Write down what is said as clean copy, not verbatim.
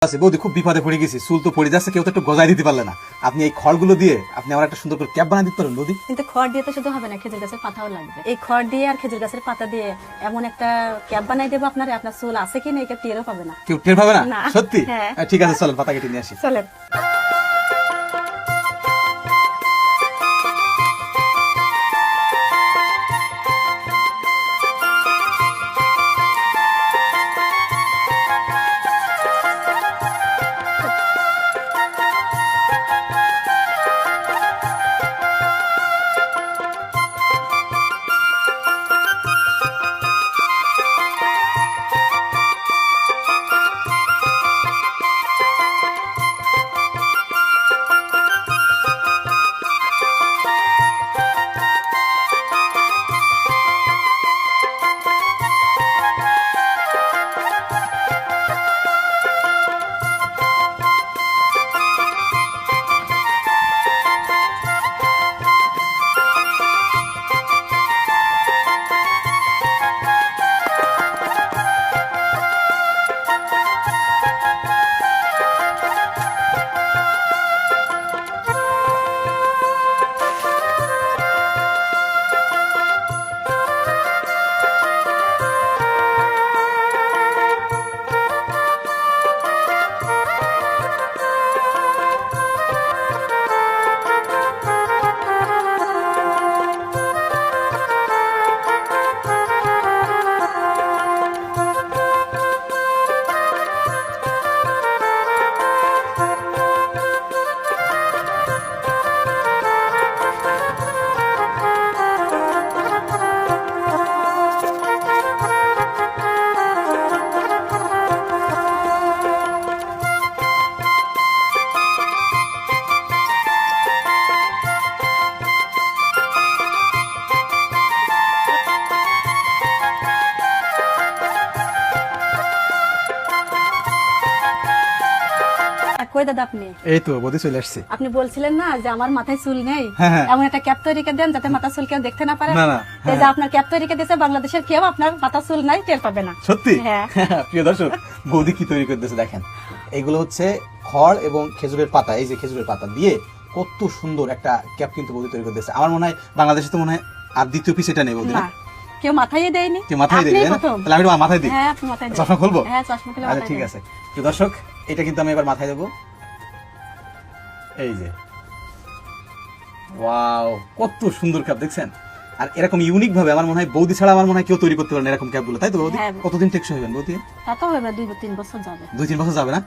বৌদি খুব বিপদে পড়ে গেছি, চুল তো পড়ে যাচ্ছে, কেউ তো একটু গজায় দিতে পারলে না। আপনি এই খড়গুলো দিয়ে আপনি আমার একটা সুন্দর করে ক্যাপ বানিয়ে দিতে পারেন বৌদি। কিন্তু খড় দিয়ে তো শুধু হবে না, খেজুর গাছের পাতাও লাগবে। এই খড় দিয়ে আর খেজুর গাছের পাতা দিয়ে এমন একটা ক্যাপ বানাই দেবো আপনার চুল আছে কিনা এটা টেরও পাবে না। কেউ টের পাবে না? না। সত্যি? হ্যাঁ। ঠিক আছে, চলেন পাতা কেটে নিয়ে আসি। চলেন। কই দাদা আপনি? এই তো বৌদি চলে আসছি। আপনি বলছিলেন না যে আমার মাথায় চুল নেই, হ্যাঁ, হ্যাঁ। এমন একটা ক্যাপ তৈরি করে দেন যাতে মাথা চুল কেউ দেখতে না পারে। না, না, এই যে আপনার ক্যাপ তৈরি করে দিয়েছে, বাংলাদেশের কেউ আপনার মাথা চুল নাই টের পাবে না। সত্যি? হ্যাঁ। প্রিয় দর্শক, বৌদি কি তৈরি করে দিয়েছে দেখেন। এইগুলো হচ্ছে খড় এবং খেজুরের পাতা। এই যে খেজুরের পাতা দিয়ে কত সুন্দর একটা ক্যাপ কিন্তু বৌদি তৈরি করে দিয়েছে। আমার মনে হয় বাংলাদেশে তো মনে হয় আর দ্বিতীয় পিস এটা নেই বৌদি, না? না, কেউ মাথায় দেয়নি। কেউ মাথায় আপনিই দেয় না? প্রথম। তাহলে আমি একটু মাথায় দিই। হ্যাঁ, আপনি মাথায় দেন। চশমা খুলবো? হ্যাঁ, চশমা খুলে আচ্ছা, মাথায় ঠিক দেন। আছে। প্রিয় দর্শক, এটা কিন্তু আমি এবার মাথায় দেবো। এই যে ওয়াও, কত সুন্দর ক্যাপ দেখছেন। আর এরকম ইউনিক ভাবে আমার মনে হয় বৌদি ছাড়া আমার মনে হয় কেউ তৈরি করতে পারে না এরকম ক্যাপগুলো, তাই তো বৌদি? হ্যাঁ। কতদিন টেকসই হবেন বৌদি? তা তো হবে 2-3 বছর যাবে। 2-3 বছর যাবে না?